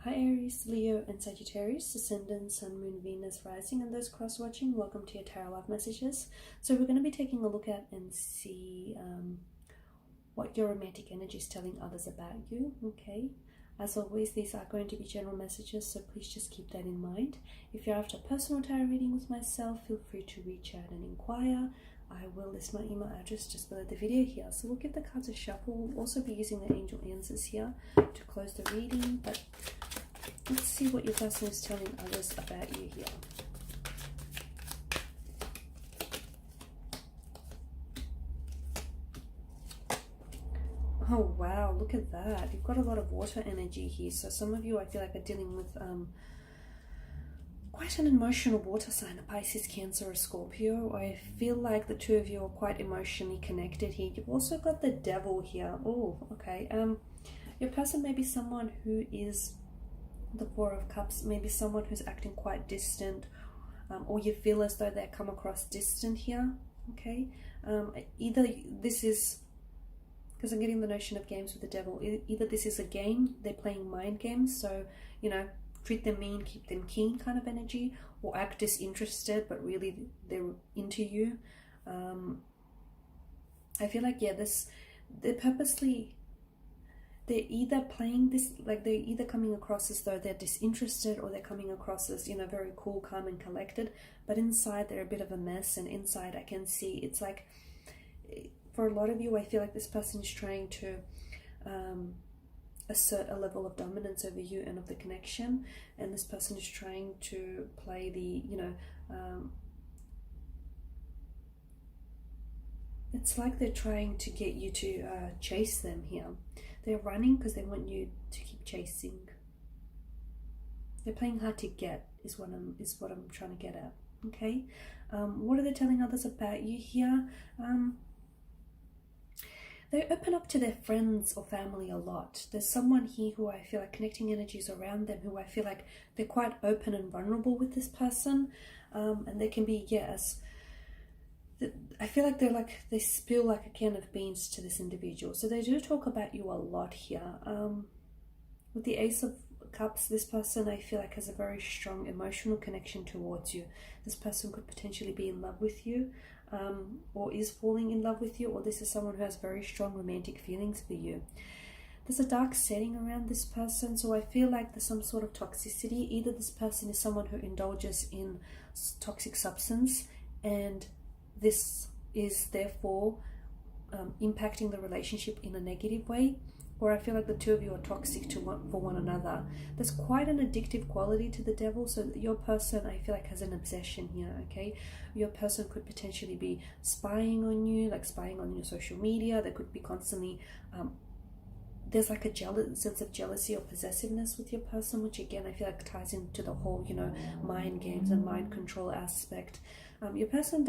Hi Aries, Leo and Sagittarius, Ascendant, Sun, Moon, Venus, Rising, and those cross-watching, welcome to your Tarot Love Messages. So we're going to be taking a look at and see what your romantic energy is telling others about you, okay? As always, these are going to be general messages, so please just keep that in mind. If you're after a personal tarot reading with myself, feel free to reach out and inquire. I will list my email address just below the video here. So we'll give the cards a shuffle. We'll also be using the angel answers here to close the reading, but let's see what your person is telling others about you here. Oh wow, look at that. You've got a lot of water energy here. So some of you, I feel like, are dealing with quite an emotional water sign, a Pisces, Cancer, or Scorpio. I feel like the two of you are quite emotionally connected here. You've also got the Devil here. Oh, okay. Your person may be someone who is the Four of Cups, maybe someone who's acting quite distant, or you feel as though they come across distant here, okay? Either this is, because I'm getting the notion of games with the Devil, either this is a game, they're playing mind games, so, you know, treat them mean, keep them keen kind of energy, or act disinterested, but really they're into you. I feel like, yeah, they're purposely, they're either playing this, like they're either coming across as though they're disinterested, or they're coming across as, you know, very cool, calm and collected, but inside they're a bit of a mess, and inside I can see it's like, for a lot of you, I feel like this person is trying to assert a level of dominance over you and of the connection, and this person is trying to play the, you know, it's like they're trying to get you to chase them here. They're running because they want you to keep chasing. They're playing hard to get is what I'm trying to get at. Okay, what are they telling others about you here? They open up to their friends or family a lot. There's someone here who I feel like connecting energies around them, who I feel like they're quite open and vulnerable with this person, and they can be, yes, I feel like they spill like a can of beans to this individual. So they do talk about you a lot here. With the Ace of Cups, this person I feel like has a very strong emotional connection towards you. This person could potentially be in love with you, or is falling in love with you, or this is someone who has very strong romantic feelings for you. There's a dark setting around this person, so I feel like there's some sort of toxicity. Either this person is someone who indulges in toxic substance, and this is therefore impacting the relationship in a negative way, or I feel like the two of you are toxic for one another. There's quite an addictive quality to the Devil, so your person, I feel like, has an obsession here, okay? Your person could potentially be spying on you, like spying on your social media. They could be constantly, there's like a sense of jealousy or possessiveness with your person, which again, I feel like ties into the whole, you know, mind games and mind control aspect. Your person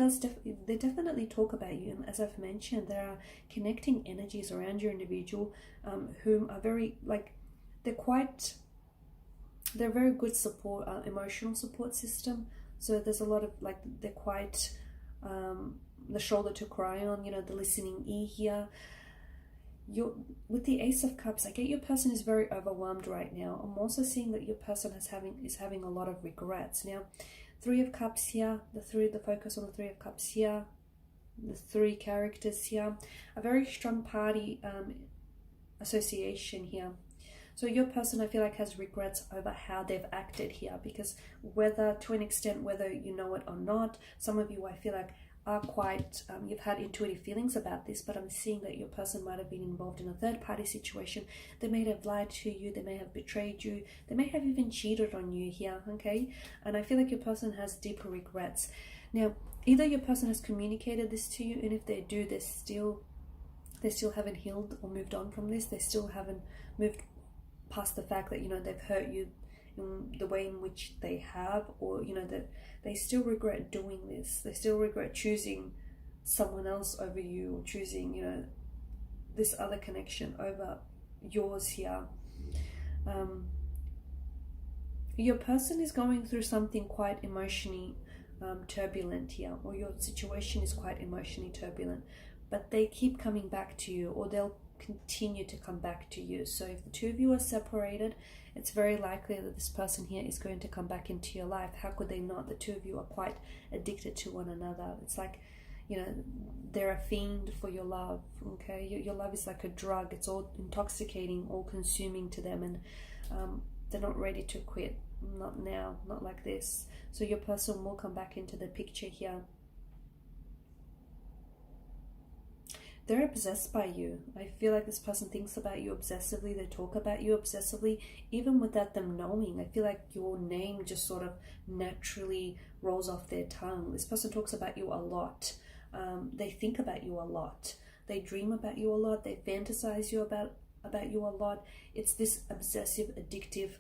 they definitely talk about you, and as I've mentioned, there are connecting energies around your individual, whom are very, like, they're very good support, emotional support system. So there's a lot of, like, they're quite the shoulder to cry on, you know, the listening ear here. With the Ace of Cups, I get your person is very overwhelmed right now. I'm also seeing that your person is having a lot of regrets. Now, Three of Cups here, the focus on the Three of Cups here, the three characters here, a very strong party association here. So your person, I feel like, has regrets over how they've acted here, because to an extent, whether you know it or not, some of you, I feel like, are quite, you've had intuitive feelings about this, but I'm seeing that your person might have been involved in a third-party situation. They may have lied to you, they may have betrayed you, they may have even cheated on you here, okay? And I feel like your person has deeper regrets. Now, either your person has communicated this to you, and if they do, they still haven't healed or moved on from this. They still haven't moved past the fact that, you know, they've hurt you in the way in which they have, or, you know, that they still regret doing this. They still regret choosing someone else over you, or choosing, you know, this other connection over yours here. Your person is going through something quite emotionally turbulent here, or your situation is quite emotionally turbulent, but they keep coming back to you, or they'll continue to come back to you. So if the two of you are separated, it's very likely that this person here is going to come back into your life. How could they not? The two of you are quite addicted to one another. It's like, you know, they're a fiend for your love, okay? Your love is like a drug. It's all intoxicating, all consuming to them, and they're not ready to quit. Not now, not like this. So your person will come back into the picture here. They're obsessed by you. I feel like this person thinks about you obsessively. They talk about you obsessively, even without them knowing. I feel like your name just sort of naturally rolls off their tongue. This person talks about you a lot. They think about you a lot. They dream about you a lot. They fantasize you about you a lot. It's this obsessive, addictive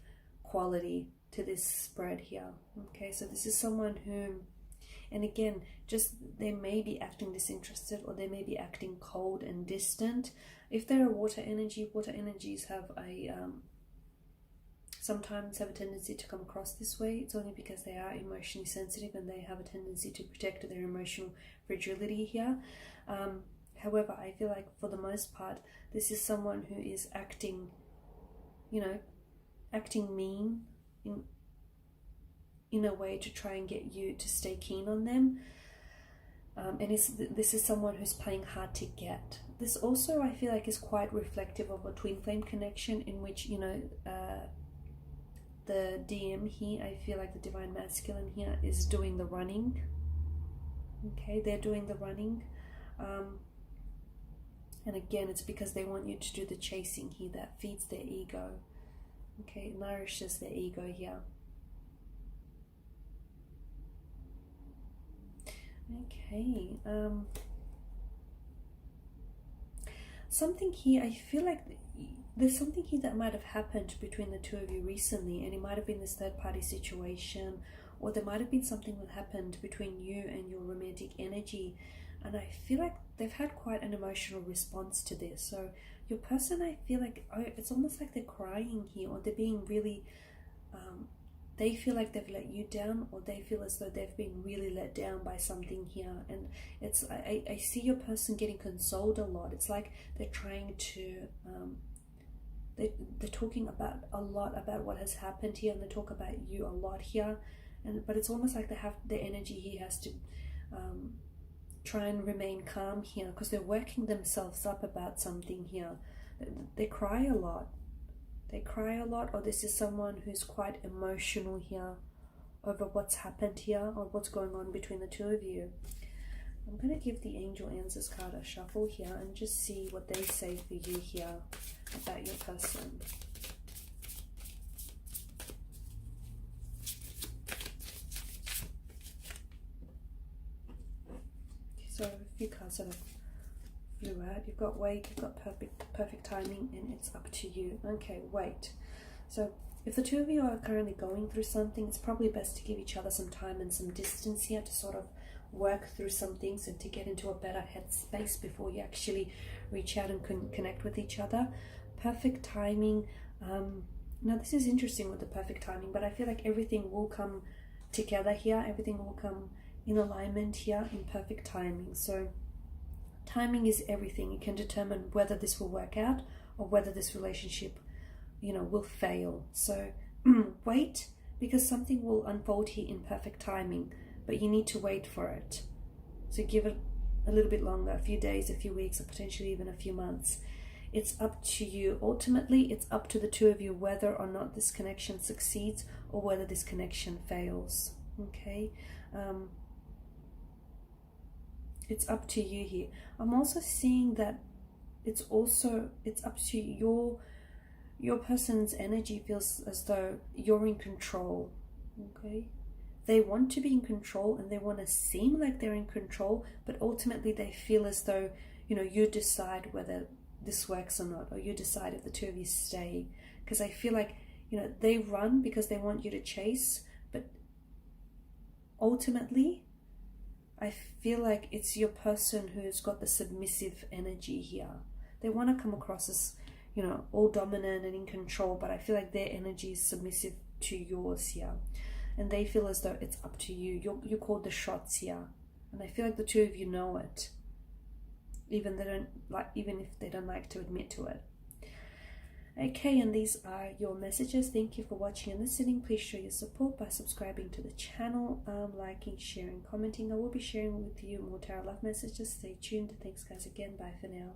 quality to this spread here. Okay, so this is someone who, and again, just they may be acting disinterested, or they may be acting cold and distant. If they're a water energies have a sometimes have a tendency to come across this way. It's only because they are emotionally sensitive and they have a tendency to protect their emotional fragility here. However, I feel like for the most part, this is someone who is acting, you know, acting mean in a way to try and get you to stay keen on them. And this is someone who's playing hard to get. This also, I feel like, is quite reflective of a twin flame connection, in which, you know, the DM here, I feel like the divine masculine here is doing the running. Okay, they're doing the running. And again, it's because they want you to do the chasing here. That feeds their ego. Okay, it nourishes their ego here. Okay, something here, I feel like there's something here that might have happened between the two of you recently, and it might have been this third party situation, or there might have been something that happened between you and your romantic energy, and I feel like they've had quite an emotional response to this. So your person, I feel like, it's almost like they're crying here, or they're being really, they feel like they've let you down, or they feel as though they've been really let down by something here. And it's, I see your person getting consoled a lot. It's like they're trying to, they're talking about a lot about what has happened here, and they talk about you a lot here. But it's almost like they have, their energy here has to try and remain calm here, because they're working themselves up about something here. They cry a lot. They cry a lot, or this is someone who's quite emotional here over what's happened here, or what's going on between the two of you. I'm going to give the Angel Answers card a shuffle here and just see what they say for you here about your person. So a few cards that have flew out. You've got wait, you've got perfect timing, and it's up to you. Okay, wait. So if the two of you are currently going through something, it's probably best to give each other some time and some distance here to sort of work through some things and to get into a better headspace before you actually reach out and connect with each other. Perfect timing. Now this is interesting with the perfect timing, but I feel like everything will come together here. Everything will come in alignment here in perfect timing. So timing is everything. It can determine whether this will work out or whether this relationship, you know, will fail. So wait, because something will unfold here in perfect timing, but you need to wait for it. So give it a little bit longer, a few days, a few weeks, or potentially even a few months. It's up to you. Ultimately, it's up to the two of you whether or not this connection succeeds or whether this connection fails. Okay? It's up to you here. I'm also seeing that it's up to your person's energy feels as though you're in control. Okay? They want to be in control and they want to seem like they're in control, but ultimately they feel as though, you know, you decide whether this works or not, or you decide if the two of you stay. Because I feel like, you know, they run because they want you to chase, but ultimately I feel like it's your person who's got the submissive energy here. They want to come across as, you know, all dominant and in control, but I feel like their energy is submissive to yours here. And they feel as though it's up to you. You called the shots here. And I feel like the two of you know it. even if they don't like to admit to it. Okay, and these are your messages. Thank you for watching and listening. Please show your support by subscribing to the channel, liking, sharing, commenting. I will be sharing with you more tarot love messages. Stay tuned. Thanks guys again. Bye for now.